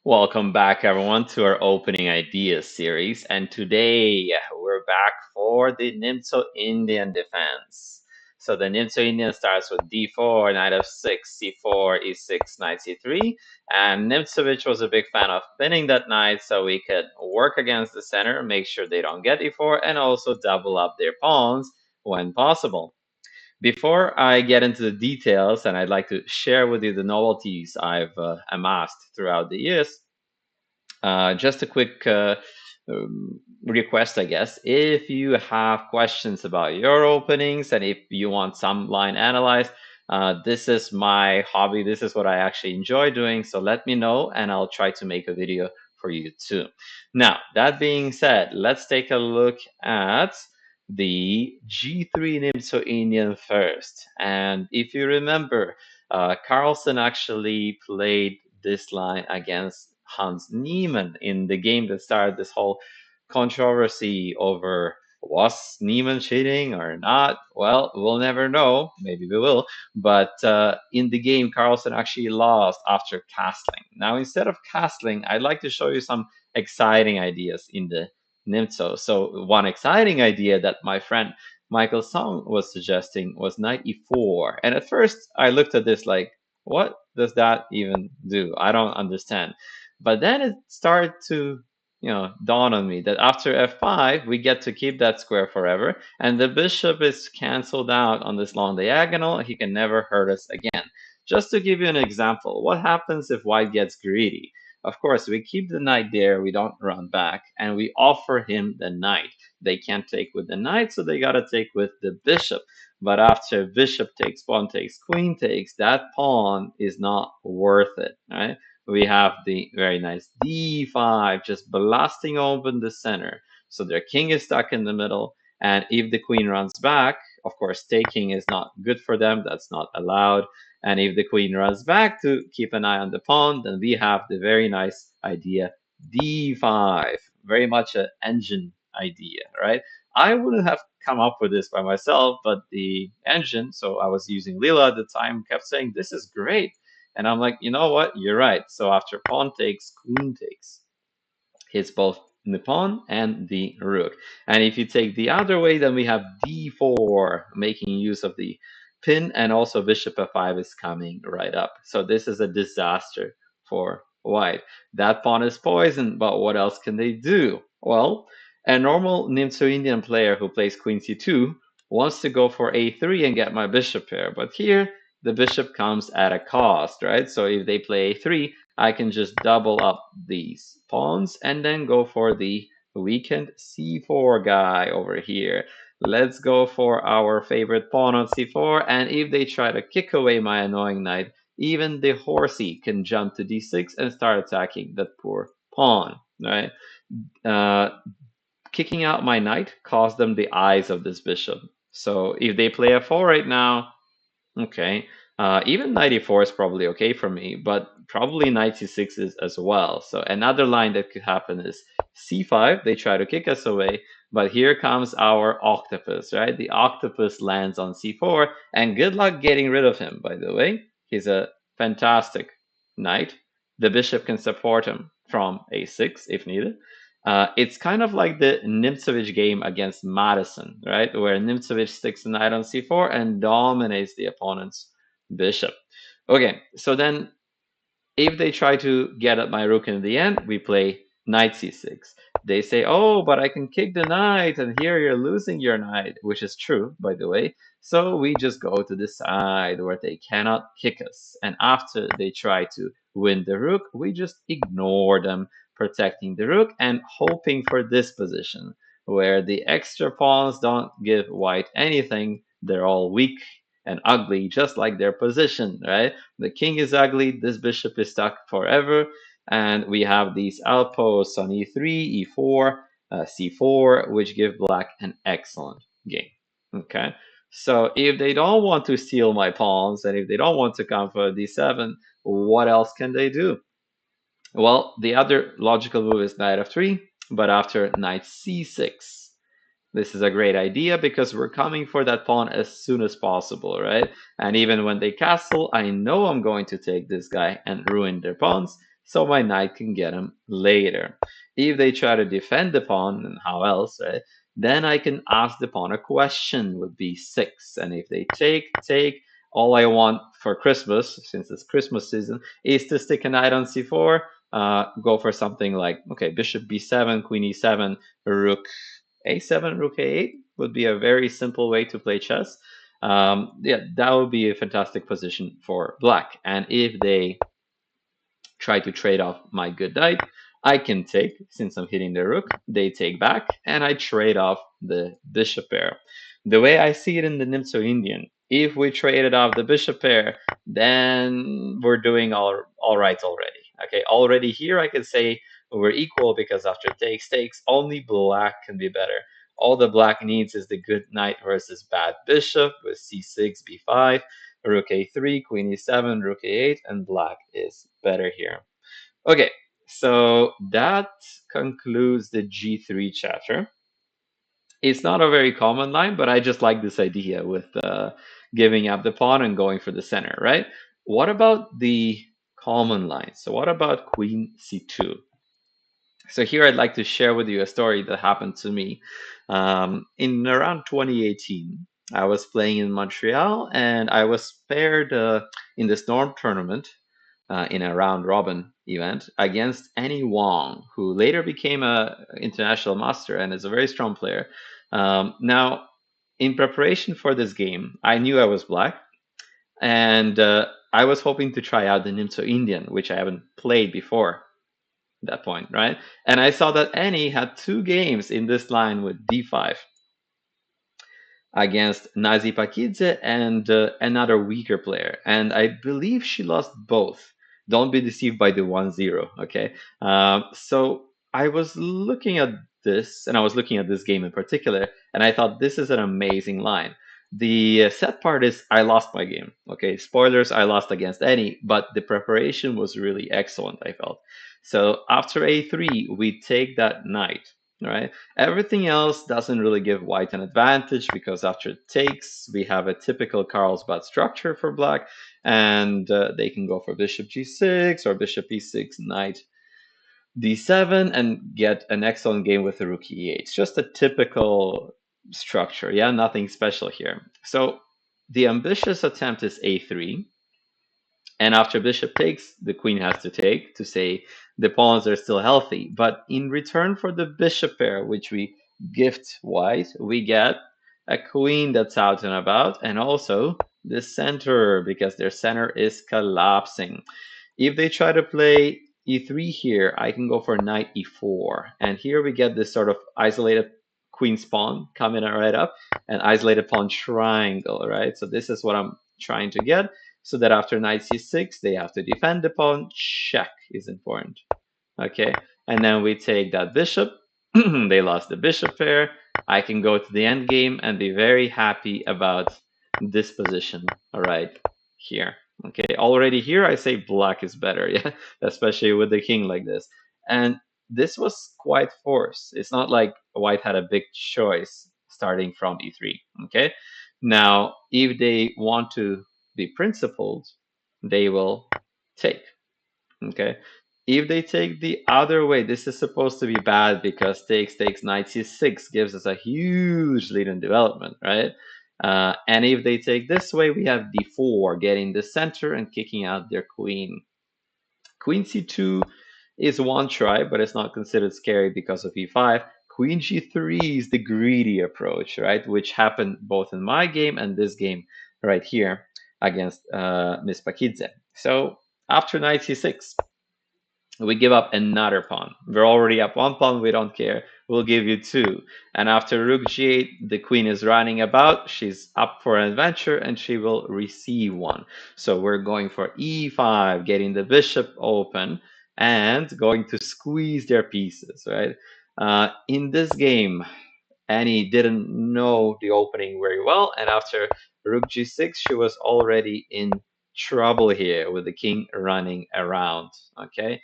Welcome back, everyone, to our opening ideas series. And today we're back for the Nimzo-Indian defense. So the Nimzo-Indian starts with d4, knight f6, c4, e6, knight c3. And Nimzovich was a big fan of pinning that knight so we could work against the center, make sure they don't get e4, and also double up their pawns when possible. Before I get into the details, and I'd like to share with you the novelties I've amassed throughout the years, just a quick request, I guess. If you have questions about your openings and if you want some line analyzed, this is my hobby. This is what I actually enjoy doing. So let me know and I'll try to make a video for you too. Now, that being said, let's take a look at the G3 Nimzo-Indian first. And if you remember, Carlsen actually played this line against Hans Niemann in the game that started this whole controversy over was Niemann cheating or not. Well, we'll never know. Maybe we will. But in the game, Carlsen actually lost after castling. Now, instead of castling, I'd like to show you some exciting ideas in the Nimzo. So one exciting idea that my friend Michael Song was suggesting was knight e4. And at first, I looked at this like, what does that even do? I don't understand. But then it started to, dawn on me that after f5, we get to keep that square forever, and the bishop is canceled out on this long diagonal. He can never hurt us again. Just to give you an example, what happens if white gets greedy? Of course, we keep the knight there, we don't run back, and we offer him the knight. They can't take with the knight, so they gotta take with the bishop. But after bishop takes, pawn takes, queen takes, that pawn is not worth it, right? We have the very nice d5 just blasting open the center. So their king is stuck in the middle. And if the queen runs back, of course, taking is not good for them. That's not allowed. And if the queen runs back to keep an eye on the pawn, then we have the very nice idea d5. Very much an engine idea, right? I wouldn't have come up with this by myself, but the engine, so I was using Lila at the time, kept saying, this is great. And I'm like, you know what? You're right. So after pawn takes, queen takes. Hits both the pawn and the rook. And if you take the other way, then we have d4, making use of the pin, and also bishop f5 is coming right up. So this is a disaster for white. That pawn is poisoned, but what else can they do? Well, a normal Nimzo-Indian player who plays queen c2 wants to go for a3 and get my bishop here. But here, the bishop comes at a cost, right? So if they play a3, I can just double up these pawns and then go for the weakened c4 guy over here. Let's go for our favorite pawn on c4, and if they try to kick away my annoying knight, even the horsey can jump to d6 and start attacking that poor pawn, right? Uh, Kicking out my knight cost them the eyes of this bishop. So if they play f4 right now, okay. Even knight e4 is probably okay for me, but probably knight c6 is as well. So another line that could happen is c5. They try to kick us away, but here comes our octopus, right? The octopus lands on c4, and good luck getting rid of him, by the way. He's a fantastic knight. The bishop can support him from a6 if needed. It's kind of like the Nimzovich game against Madison, right? Where Nimzovich sticks the knight on c4 and dominates the opponent's bishop. Okay, so then if they try to get at my rook in the end, we play knight c6. They say, oh, but I can kick the knight, and here you're losing your knight, which is true, by the way. So we just go to the side where they cannot kick us. And after they try to win the rook, we just ignore them, protecting the rook and hoping for this position, where the extra pawns don't give white anything. They're all weak and ugly, just like their position, right? The king is ugly, this bishop is stuck forever, and we have these outposts on e3, e4, c4, which give black an excellent game. Okay, so if they don't want to steal my pawns, and if they don't want to come for d7, what else can they do? Well, the other logical move is knight f3, but after knight c6. This is a great idea because we're coming for that pawn as soon as possible, right? And even when they castle, I know I'm going to take this guy and ruin their pawns. so my knight can get him later. If they try to defend the pawn, and how else, right? Then I can ask the pawn a question with b6. And if they take, all I want for Christmas, since it's Christmas season, is to stick a knight on c4, go for something like, okay, bishop b7, queen e7, rook a7, rook a8 would be a very simple way to play chess. Yeah, that would be a fantastic position for black. And if they try to trade off my good knight, I can take, since I'm hitting the rook, they take back, and I trade off the bishop pair. The way I see it in the Nimzo-Indian, if we traded off the bishop pair, then we're doing all right already. Okay, already here I can say we're equal because after takes, only black can be better. All the black needs is the good knight versus bad bishop with c6, b5, rook a3, queen e7, rook a8, and black is better here. Okay, so that concludes the g3 chapter. It's not a very common line, but I just like this idea with giving up the pawn and going for the center, right? What about the common line? So what about queen c2? So here I'd like to share with you a story that happened to me in around 2018. I was playing in Montreal and I was paired in the Storm tournament in a round robin event against Annie Wong, who later became a international master and is a very strong player. Now, in preparation for this game, I knew I was black, and I was hoping to try out the Nimzo-Indian, which I haven't played before that point, right? And I saw that Annie had two games in this line with d5 against Nazi Pakidze and another weaker player. And I believe she lost both. Don't be deceived by the 1-0, okay? So I was looking at this, and I was looking at this game in particular, and I thought this is an amazing line. The sad part is I lost my game, okay? Spoilers, I lost against Annie, but the preparation was really excellent, I felt. So after a3, we take that knight, right? Everything else doesn't really give white an advantage because after takes, we have a typical Carlsbad structure for black, and they can go for bishop g6 or bishop e6, knight d7, and get an excellent game with the rook e8. It's just a typical structure, yeah, nothing special here. So the ambitious attempt is a3, and after bishop takes, the queen has to take to say the pawns are still healthy. But in return for the bishop pair, which we gift white, we get a queen that's out and about, and also the center, because their center is collapsing. If they try to play e3 here, I can go for knight e4. And here we get this sort of isolated queen pawn coming right up, an isolated pawn triangle, right? So this is what I'm trying to get, so that after knight c6, they have to defend the pawn. Check is important. Okay, and then we take that bishop. They lost the bishop pair. I can go to the end game and be very happy about this position. All right, here. Okay, already here I say black is better, yeah, especially with the king like this. And this was quite forced. It's not like white had a big choice starting from e3. Okay, now if they want to be principled, they will take. Okay. If they take the other way, this is supposed to be bad because takes knight c6 gives us a huge lead in development, right? And if they take this way, we have d4 getting the center and kicking out their queen. Queen c2 is one try, but it's not considered scary because of e5. Queen g3 is the greedy approach, right? Which happened both in my game and this game right here against Miss Pakidze. So after knight c6, we give up another pawn. We're already up one pawn, we don't care. We'll give you two. And after rook g8, the queen is running about. She's up for an adventure and she will receive one. So we're going for e5, getting the bishop open and going to squeeze their pieces, right? In this game, Annie didn't know the opening very well, and after rook g6, she was already in trouble here with the king running around. Okay,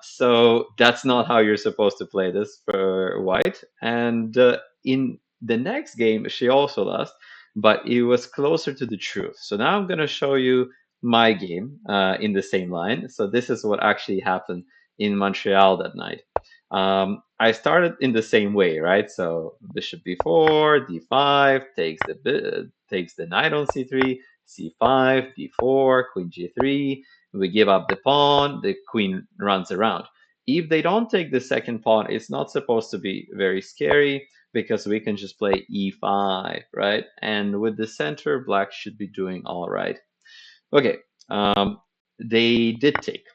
so that's not how you're supposed to play this for white. And in the next game, she also lost, but it was closer to the truth. So now I'm going to show you my game in the same line. So this is what actually happened in Montreal that night. I started in the same way, right? So bishop b4, d5, takes the knight on c3, c5, d4, queen g3. We give up the pawn, the queen runs around. If they don't take the second pawn, it's not supposed to be very scary because we can just play e5, right? And with the center, black should be doing all right. Okay, they did take.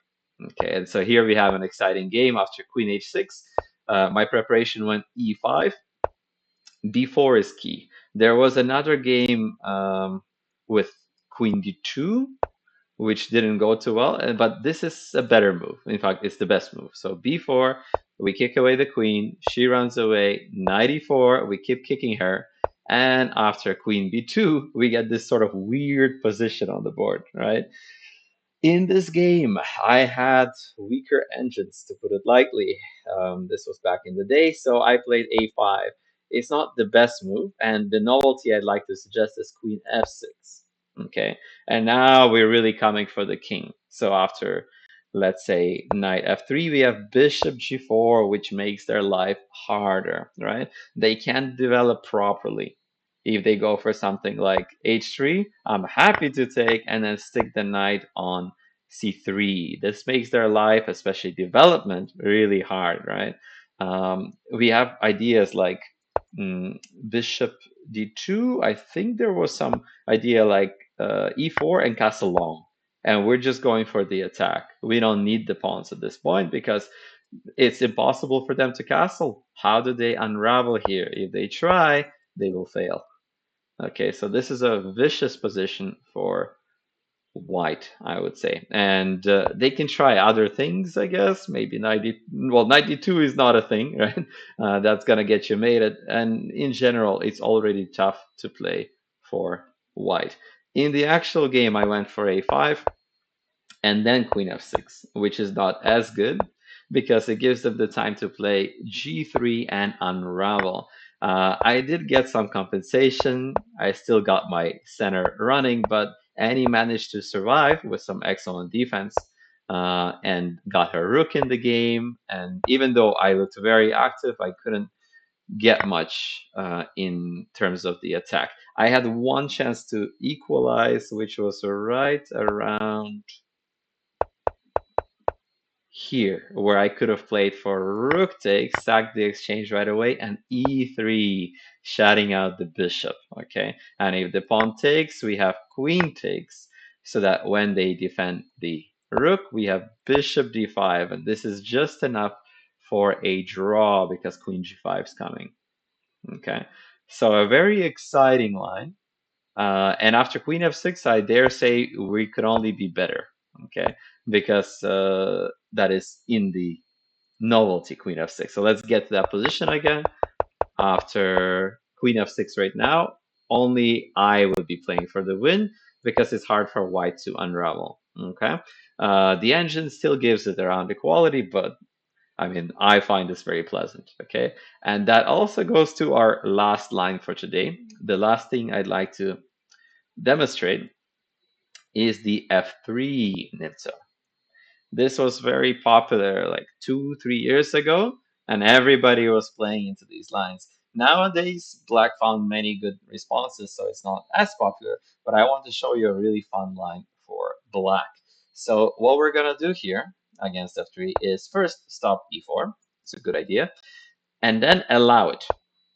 Okay, and so here we have an exciting game after queen h6. My preparation went e5. b4 is key. There was another game with queen d2, which didn't go too well, but this is a better move. In fact, it's the best move. So b4, we kick away the queen. She runs away. Knight e4, we keep kicking her. And after queen b2, we get this sort of weird position on the board, right? In this game, I had weaker engines, to put it lightly. This was back in the day, so I played a5. It's not the best move, and the novelty I'd like to suggest is queen f6. Okay, and now we're really coming for the king. So after, let's say, knight f3, we have bishop g4, which makes their life harder, right? They can't develop properly. If they go for something like h3, I'm happy to take and then stick the knight on c3. This makes their life, especially development, really hard, right? We have ideas like bishop d2. I think there was some idea like e4 and castle long. And we're just going for the attack. We don't need the pawns at this point because it's impossible for them to castle. How do they unravel here? If they try, they will fail. Okay, so this is a vicious position for white, I would say. And they can try other things, I guess. Maybe 90, well, 92 is not a thing, right? That's going to get you mated. And in general, it's already tough to play for white. In the actual game, I went for a5 and then queen f6, which is not as good because it gives them the time to play g3 and unravel. I did get some compensation. I still got my center running, but Annie managed to survive with some excellent defense and got her rook in the game. And even though I looked very active, I couldn't get much in terms of the attack. I had one chance to equalize, which was right around here, where I could have played for rook takes, sack the exchange right away, and e3, shutting out the bishop. Okay, and if the pawn takes, we have queen takes, so that when they defend the rook, we have bishop d5, and this is just enough for a draw because queen g5 is coming. Okay, so a very exciting line. And after queen f6, I dare say we could only be better, okay? Because that is in the novelty queen f6. So let's get to that position again. After queen f6 right now, only I would be playing for the win because it's hard for white to unravel, okay? The engine still gives it around equality, but I mean, I find this very pleasant, okay? And that also goes to our last line for today. The last thing I'd like to demonstrate is the F3 Nimzo. This was very popular like 2, 3 years ago, and everybody was playing into these lines. Nowadays, Black found many good responses, so it's not as popular, but I want to show you a really fun line for Black. So what we're gonna do here against F3 is first stop E4. It's a good idea and then allow it.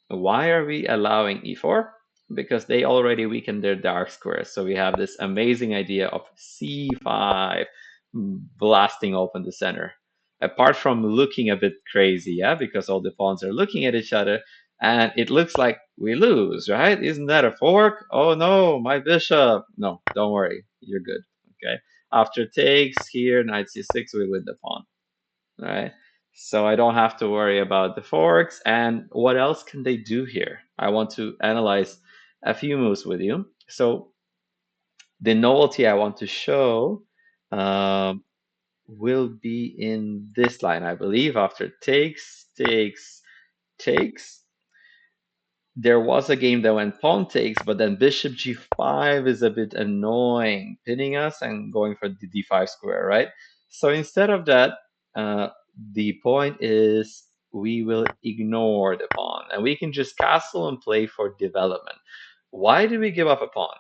Why are we allowing e4? Because they already weakened their dark squares. So we have this amazing idea of c5 blasting open the center. Apart from looking a bit crazy, yeah, because all the pawns are looking at each other, and it looks like we lose, right? Isn't that a fork? Oh no, my bishop. No, don't worry, you're good. Okay. After takes here, knight c6, we win the pawn. Right? So I don't have to worry about the forks. And what else can they do here? I want to analyze a few moves with you. So the novelty I want to show um, will be in this line, I believe, after takes, takes, takes. There was a game that went pawn takes, but then bishop g5 is a bit annoying, pinning us and going for the d5 square, right? So instead of that, uh, the point is we will ignore the pawn and we can just castle and play for development. Why do we give up a pawn?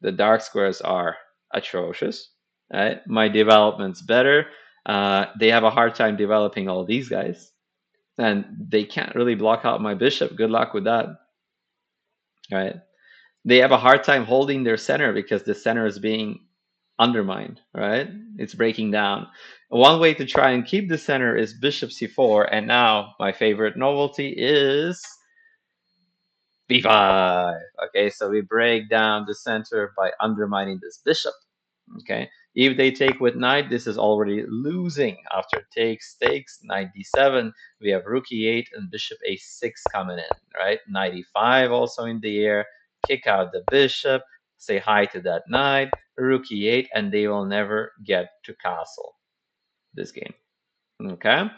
The dark squares are atrocious, right? My development's better. They have a hard time developing all these guys, and they can't really block out my bishop. Good luck with that, right? They have a hard time holding their center because the center is being undermined, right? It's breaking down. One way to try and keep the center is bishop c4, and now my favorite novelty is b5. Okay, so we break down the center by undermining this bishop. Okay, if they take with knight, this is already losing. After takes, knight d7, we have rook e8 and bishop a6 coming in, right? Knight e5 also in the air, kick out the bishop, say hi to that knight, rook e8, and they will never get to castle this game, okay?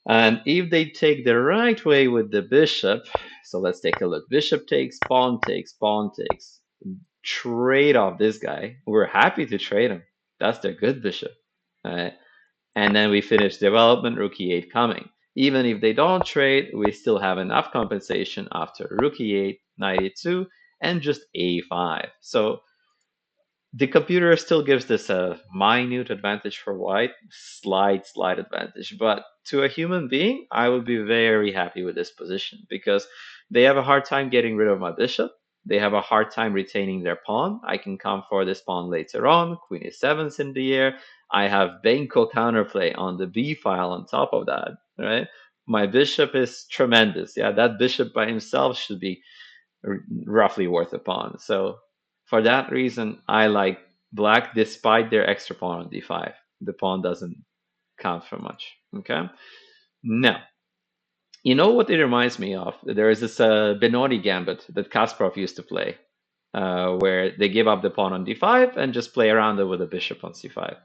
And if they take the right way with the bishop, so let's take a look. Bishop takes, pawn takes, pawn takes. Trade off this guy. We're happy to trade him. That's their good bishop. Right? And then we finish development, rook e8 coming. Even if they don't trade, we still have enough compensation after rook e8, knight e2, and just a5. So the computer still gives this a minute advantage for white, slight advantage. But to a human being, I would be very happy with this position because they have a hard time getting rid of my bishop. They have a hard time retaining their pawn. I can come for this pawn later on. Queen e7's in the air. I have Benko counterplay on the b file on top of that, right? My bishop is tremendous. Yeah, that bishop by himself should be roughly worth a pawn. So for that reason, I like black despite their extra pawn on d5. The pawn doesn't count for much. Okay. Now, you know what it reminds me of? There is this Benoni gambit that Kasparov used to play, where they give up the pawn on d5 and just play around it with a bishop on c5.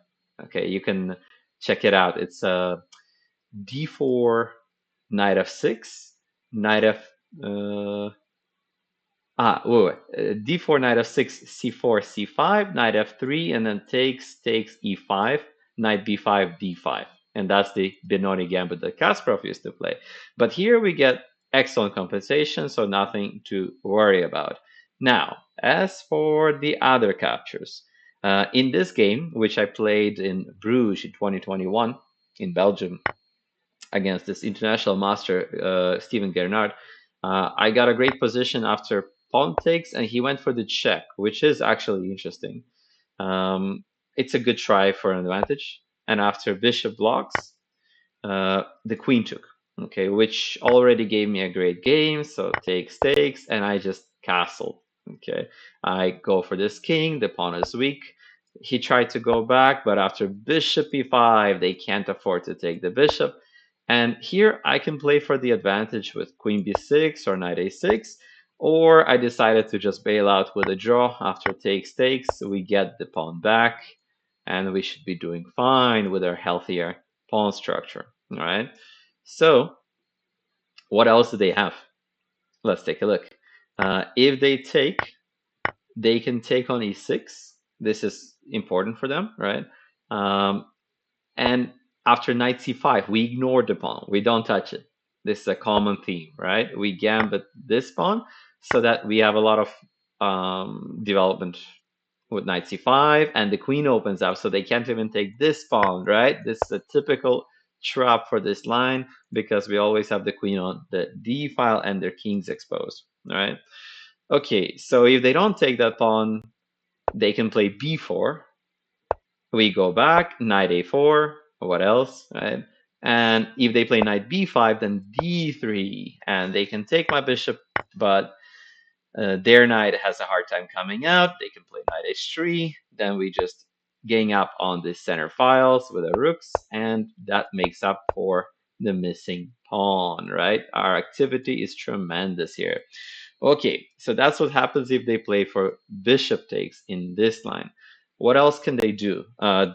Okay, you can check it out. It's d4, knight f6, knight f. D4, knight f6, c4, c5, knight f3, and then takes e5, knight b5, d5. And that's the Benoni gambit that Kasparov used to play. But here we get excellent compensation, so nothing to worry about. Now, as for the other captures, in this game, which I played in Bruges in 2021 in Belgium against this international master, Steven Gernard, I got a great position after pawn takes, and he went for the check, which is actually interesting. It's a good try for an advantage. And after bishop blocks, the queen took, okay, which already gave me a great game. So takes, and I just castle. Okay, I go for this king. The pawn is weak. He tried to go back, but after bishop e5, they can't afford to take the bishop. And here I can play for the advantage with queen b6 or knight a6, or I decided to just bail out with a draw. After takes, we get the pawn back, and we should be doing fine with our healthier pawn structure. All right. So what else do they have? Let's take a look. If they take, they can take on e6. This is important for them, right? And after knight c5, we ignore the pawn. We don't touch it. This is a common theme, right? We gambit this pawn so that we have a lot of development with knight c5, and the queen opens up, so they can't even take this pawn, right? This is a typical trap for this line because we always have the queen on the d file and their king's exposed, right? Okay, so if they don't take that pawn, they can play b4. We go back, knight a4, what else, right? And if they play knight b5, then d3, and they can take my bishop, but their knight has a hard time coming out. They can play knight h3. Then we just gang up on the center files with the rooks, and that makes up for the missing pawn, right? Our activity is tremendous here. Okay, so that's what happens if they play for bishop takes in this line. What else can they do?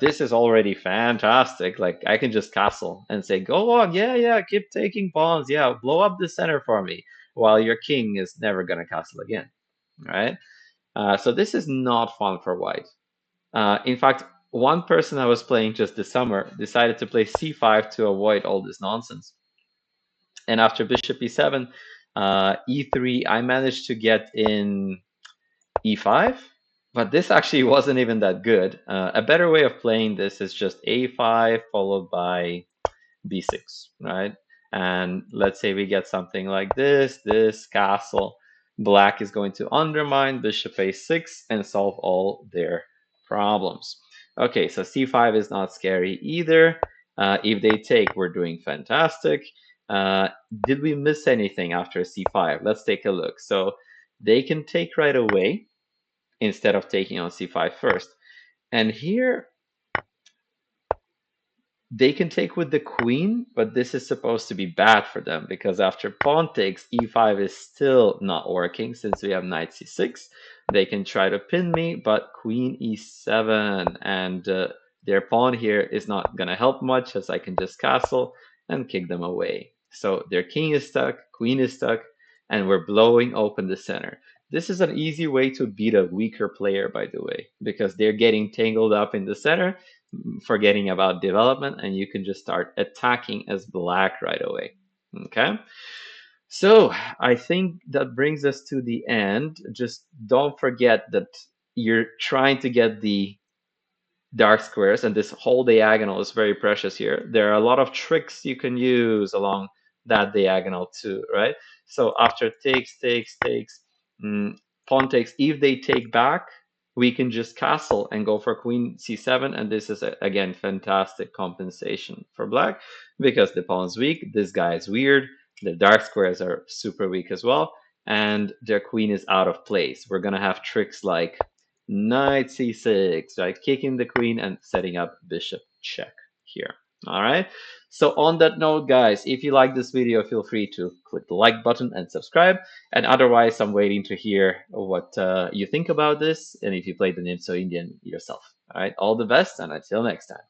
This is already fantastic. Like, I can just castle and say, go on, yeah, keep taking pawns, yeah, blow up the center for me. while your king is never going to castle again, right? So this is not fun for white. In fact, one person I was playing just this summer decided to play c5 to avoid all this nonsense. And after bishop e7, e3, I managed to get in e5, but this actually wasn't even that good. A better way of playing this is just a5 followed by b6, right? And let's say we get something like this castle. Black is going to undermine bishop a6 and solve all their problems. Okay, so c5 is not scary either. If they take, we're doing fantastic. Did we miss anything after c5? Let's take a look. So they can take right away instead of taking on c5 first. And here they can take with the queen, but this is supposed to be bad for them because after pawn takes, e5 is still not working since we have knight c6. They can try to pin me, but queen e7, and their pawn here is not going to help much as I can just castle and kick them away. So their king is stuck, queen is stuck, and we're blowing open the center. This is an easy way to beat a weaker player, by the way, because they're getting tangled up in the center, forgetting about development, and you can just start attacking as black right away. Okay, so I think that brings us to the end. Just don't forget that you're trying to get the dark squares, and this whole diagonal is very precious here. There are a lot of tricks you can use along that diagonal too, right? So after takes, pawn takes, if they take back, we can just castle and go for queen c7, and this is again fantastic compensation for black because the pawn's weak, this guy is weird, the dark squares are super weak as well, and their queen is out of place. We're gonna have tricks like knight c6, right? Kicking the queen and setting up bishop check here. All right. So on that note, guys, if you like this video, feel free to click the like button and subscribe. And otherwise, I'm waiting to hear what you think about this and if you played the Nimzo-Indian yourself. All right. All the best and until next time.